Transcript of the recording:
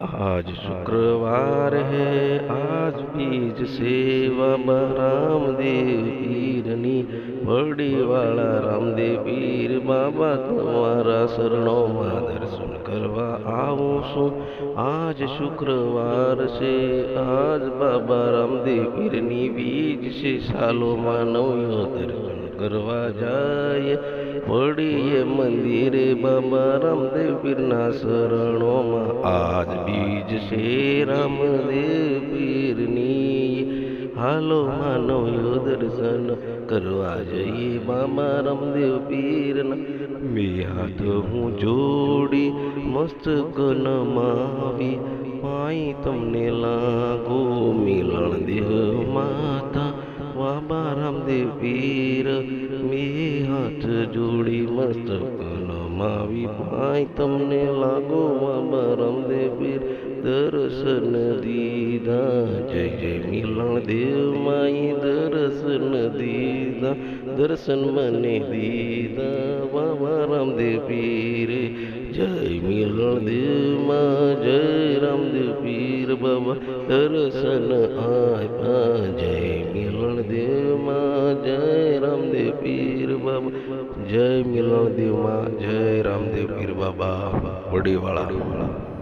आज शुक्रवार है, आज बीज सेवा रामदेव पीरनी વડીવાળા રામદેવ પીર બાબા તમારા શરણોમાં દર્શન કરવા આવું છું। આજ શુક્રવાર છે, આજ બાબા રામદેવ પીરની બીજ છે, સાલોમાં નવ્યો દર્શન કરવા જાય વડીએ મંદિરે બાબા રામદેવ પીરના શરણોમાં। આજ બીજ છે રામદેવ પીરની, હાલો માનવ્યો દર્શન કરવા જઈએ બાબા રામદેવ પીરના। બે હાથ હું જોડી મસ્તક નમાવી, પાઈ તમને લાગો મિલણ દેહ માતા બાબા રામદેવ પીર। બે હાથ જોડી મસ્તક નમાવી, પાઈ તમને લાગો બાબા રામદેવ પીર। દર્શન દીધા જય જય મિલણ દેવ માઈ, દર્શન દીધા દર્શન મને દીધા બાબા રામદેવ પીરે। જય મિલણ દેવ માં જય રામદેવ પીર બાબા દર્શન આપ્યા। જય મિલણ દેવ માં જય રામદેવ પીર બાબા, જય મિલણ દેવ માં જય રામદેવ પીર બાબા વડીવાળા।